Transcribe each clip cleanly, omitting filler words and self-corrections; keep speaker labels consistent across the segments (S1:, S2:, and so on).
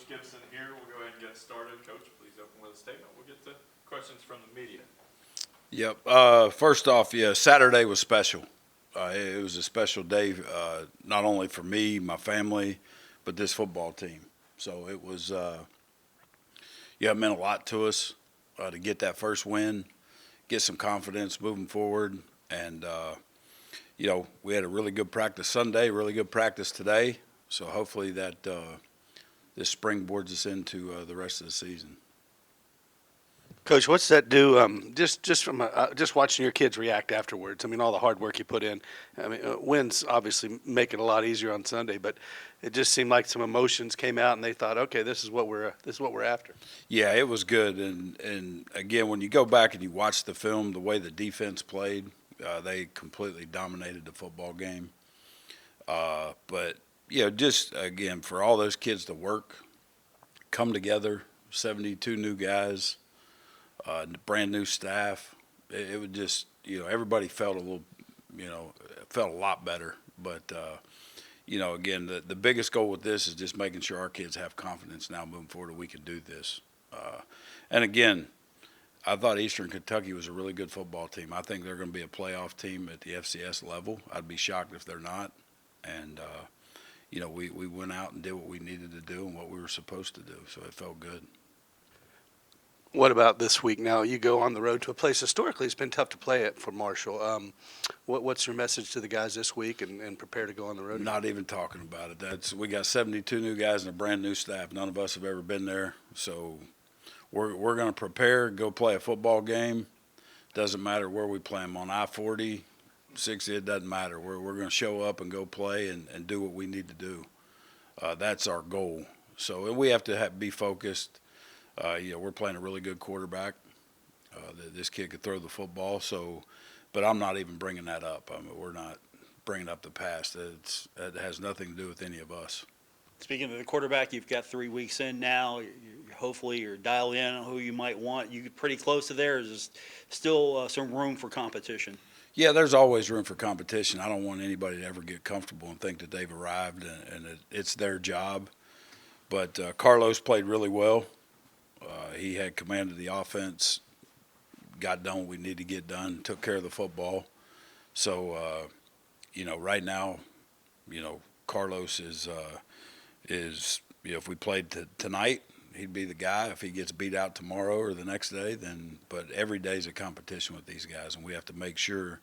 S1: Coach Gibson here. We'll go ahead and get started. Coach, please open with a statement. We'll get to questions from the media.
S2: Yep. First off, yeah, Saturday was special. It was a special day, not only for me, my family, but this football team. So it was, it meant a lot to us to get that first win, get some confidence moving forward. And, we had a really good practice Sunday, really good practice today. So hopefully that this springboards us into the rest of the season.
S3: Coach, what's that do? Just from just watching your kids react afterwards. I mean, all the hard work you put in. I mean, wins obviously make it a lot easier on Sunday, but it just seemed like some emotions came out, and they thought, okay, this is what we're after.
S2: Yeah, it was good, and again, when you go back and you watch the film, the way the defense played, they completely dominated the football game. But just again, for all those kids to work, come together, 72 new guys. Brand new staff. It would just, everybody felt a little, felt a lot better. But, again, the biggest goal with this is just making sure our kids have confidence now moving forward that we can do this. And again, I thought Eastern Kentucky was a really good football team. I think they're going to be a playoff team at the FCS level. I'd be shocked if they're not. And, we went out and did what we needed to do and what we were supposed to do. So it felt good.
S3: What about this week? Now you go on the road to a place historically it's been tough to play at for Marshall. What's your message to the guys this week and prepare to go on the road?
S2: Not even talking about it. We got 72 new guys and a brand new staff. None of us have ever been there, so we're going to prepare, go play a football game. Doesn't matter where we play them, on I-40, 60. It doesn't matter. We're going to show up and go play and do what we need to do. That's our goal. So we have to be focused. We're playing a really good quarterback. This kid could throw the football. But I'm not even bringing that up. I mean, we're not bringing up the past. It has nothing to do with any of us.
S4: Speaking of the quarterback, you've got 3 weeks in now. Hopefully you're dialed in on who you might want. You're pretty close to there. There's still some room for competition.
S2: Yeah, there's always room for competition. I don't want anybody to ever get comfortable and think that they've arrived and it's their job. But Carlos played really well. He had command of the offense, got done what we needed to get done, took care of the football. So, right now, Carlos is if we played tonight, he'd be the guy. If he gets beat out tomorrow or the next day, then. But every day is a competition with these guys, and we have to make sure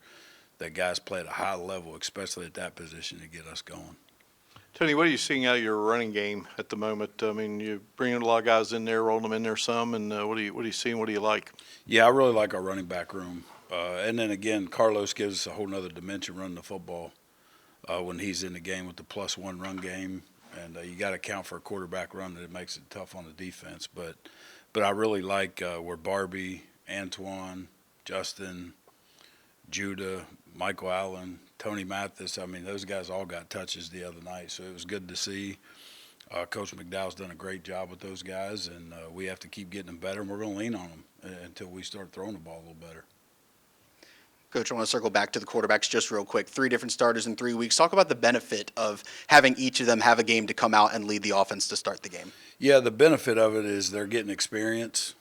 S2: that guys play at a high level, especially at that position, to get us going.
S5: Tony, what are you seeing out of your running game at the moment? I mean, you're bringing a lot of guys in there, rolling them in there some, and what are you seeing? What do you like?
S2: Yeah, I really like our running back room. And then, again, Carlos gives us a whole nother dimension running the football when he's in the game with the +1 run game. And you got to account for a quarterback run that it makes it tough on the defense. But I really like where Barbie, Antoine, Justin, Judah, Michael Allen, Tony Mathis, I mean, those guys all got touches the other night, so it was good to see. Coach McDowell's done a great job with those guys, and we have to keep getting them better, and we're going to lean on them until we start throwing the ball a little better.
S6: Coach, I want to circle back to the quarterbacks just real quick. 3 different starters in 3 weeks. Talk about the benefit of having each of them have a game to come out and lead the offense to start the game.
S2: Yeah, the benefit of it is they're getting experience.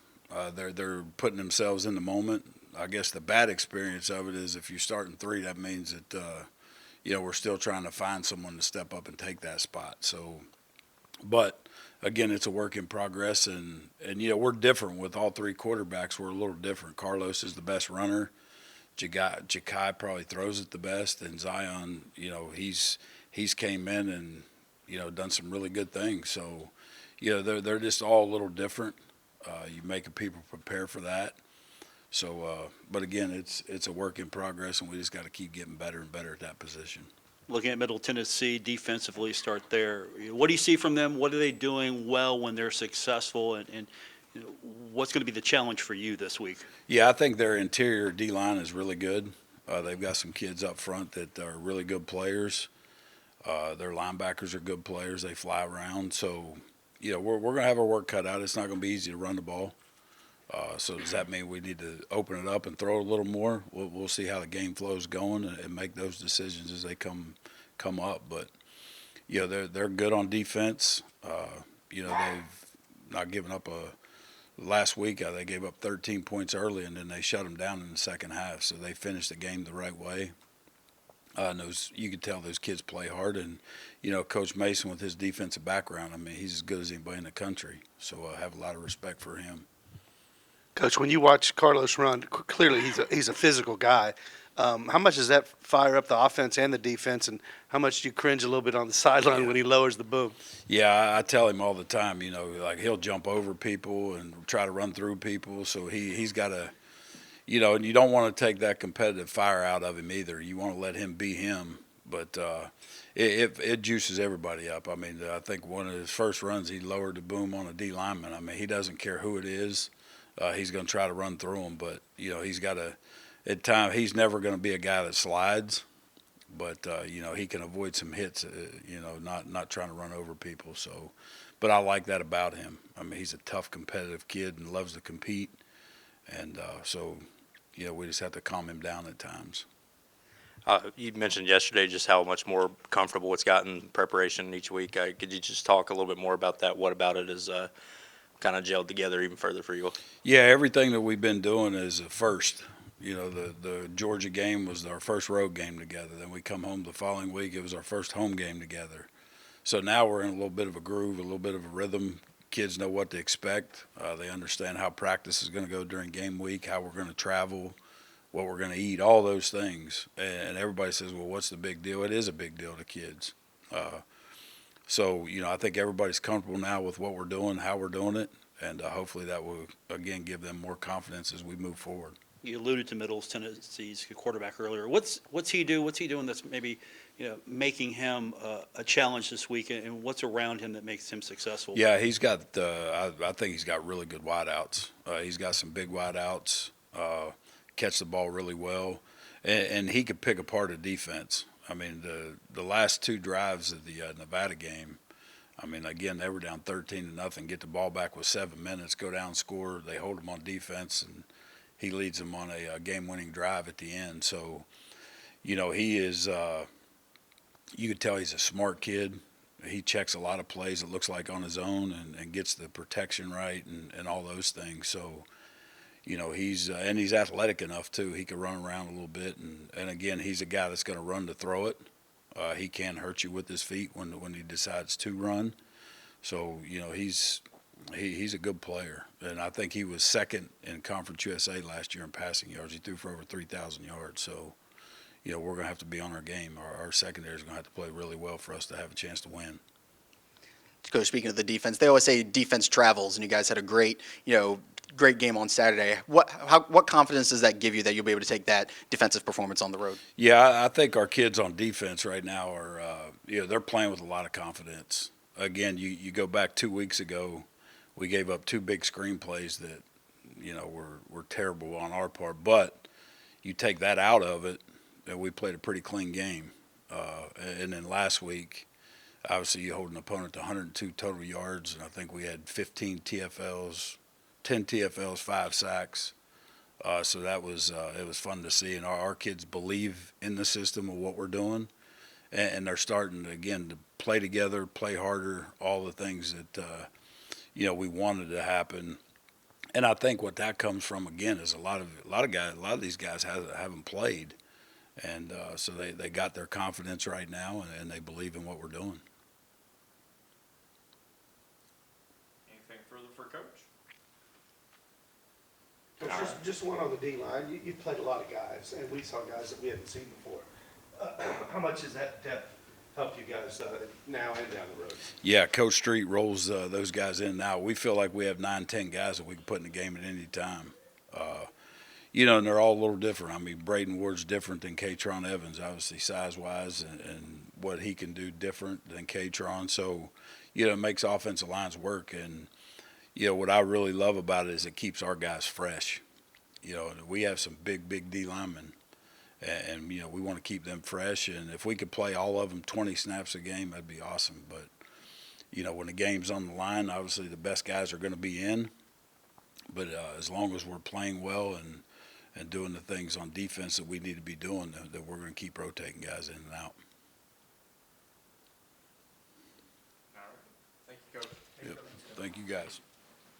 S2: They're putting themselves in the moment. I guess the bad experience of it is if you start in 3, that means that, we're still trying to find someone to step up and take that spot. So, but again, it's a work in progress, and we're different with all 3 quarterbacks. We're a little different. Carlos is the best runner. Ja'Kai probably throws it the best, and Zion, he's came in and done some really good things. So, they're just all a little different. You make people prepare for that. So, but again, it's a work in progress, and we just got to keep getting better and better at that position.
S4: Looking at Middle Tennessee defensively, start there. What do you see from them? What are they doing well when they're successful? And what's going to be the challenge for you this week?
S2: Yeah, I think their interior D-line is really good. They've got some kids up front that are really good players. Their linebackers are good players. They fly around. So, we're going to have our work cut out. It's not going to be easy to run the ball. So does that mean we need to open it up and throw it a little more? We'll see how the game flow is going and make those decisions as they come up. But they're good on defense. You know, they've not given up last week they gave up 13 points early, and then they shut them down in the second half. So they finished the game the right way. And you could tell those kids play hard, and you know, Coach Mason with his defensive background, I mean, he's as good as anybody in the country. So I have a lot of respect for him.
S3: Coach, when you watch Carlos run, clearly he's a physical guy. How much does that fire up the offense and the defense, and how much do you cringe a little bit on the sideline when he lowers the boom?
S2: Yeah, I tell him all the time, you know, like he'll jump over people and try to run through people. So he's got to, you know, and you don't want to take that competitive fire out of him either. You want to let him be him. But it juices everybody up. I mean, I think one of his first runs, he lowered the boom on a D lineman. I mean, he doesn't care who it is. He's going to try to run through him. But, you know, he's got to, at times, he's never going to be a guy that slides. But, you know, he can avoid some hits, you know, not trying to run over people. So, but I like that about him. I mean, he's a tough, competitive kid and loves to compete. And so, you know, we just have to calm him down at times.
S7: You mentioned yesterday just how much more comfortable it's gotten preparation each week. Could you just talk a little bit more about that? What about it is kind of gelled together even further for you?
S2: Yeah, everything that we've been doing is a first. You know, the Georgia game was our first road game together. Then we come home the following week. It was our first home game together. So now we're in a little bit of a groove, a little bit of a rhythm. Kids know what to expect. They understand how practice is going to go during game week, how we're going to travel, what we're going to eat, all those things. And everybody says, well, what's the big deal? It is a big deal to kids. So, you know, I think everybody's comfortable now with what we're doing, how we're doing it, and hopefully that will, again, give them more confidence as we move forward.
S4: You alluded to Middle Tennessee's quarterback earlier. What's he do? What's he doing that's maybe, you know, making him a challenge this week, and what's around him that makes him successful?
S2: Yeah, he's got, I think he's got really good wideouts. He's got some big wideouts, catch the ball really well, and he could pick apart a defense. I mean, the last two drives of the Nevada game, I mean, again, they were down 13-0, get the ball back with 7 minutes, go down, score. They hold him on defense, and he leads them on a game-winning drive at the end. So, you know, he is you could tell he's a smart kid. He checks a lot of plays, it looks like, on his own and gets the protection right and all those things. So, you know, he's athletic enough, too. He can run around a little bit. And again, he's a guy that's going to run to throw it. He can hurt you with his feet when he decides to run. So, you know, he's a good player. And I think he was second in Conference USA last year in passing yards. He threw for over 3,000 yards. So, you know, we're going to have to be on our game. Our secondary is going to have to play really well for us to have a chance to win.
S6: Coach, speaking of the defense, they always say defense travels, and you guys had a great game on Saturday. What confidence does that give you that you'll be able to take that defensive performance on the road?
S2: Yeah, I think our kids on defense right now are, they're playing with a lot of confidence. Again, you go back 2 weeks ago, we gave up 2 big screenplays that, you know, were terrible on our part. But you take that out of it, and we played a pretty clean game. And then last week, obviously you hold an opponent to 102 total yards, and I think we had 15 TFLs, 10 TFLs, 5 sacks. So that was it was fun to see, and our kids believe in the system of what we're doing, and they're starting again to play together, play harder, all the things that we wanted to happen. And I think what that comes from again is a lot of these guys haven't played, and so they got their confidence right now, and they believe in what we're doing.
S1: Anything further for Coach?
S3: Just one on the D line. You've played a lot of guys, and we saw guys that we hadn't seen before. How much has that depth helped you guys now and down the road?
S2: Yeah, Coach Street rolls those guys in now. We feel like we have 9, 10 guys that we can put in the game at any time. And they're all a little different. I mean, Braden Ward's different than Katron Evans, obviously size-wise, and what he can do different than Katron. So, it makes offensive lines work. And, what I really love about it is it keeps our guys fresh. We have some big D linemen. And we want to keep them fresh. And if we could play all of them 20 snaps a game, that'd be awesome. But, when the game's on the line, obviously the best guys are going to be in. But as long as we're playing well and doing the things on defense that we need to be doing, that we're going to keep rotating guys in and out.
S1: All right. Thank you, Coach.
S2: Yep. Thank you, guys.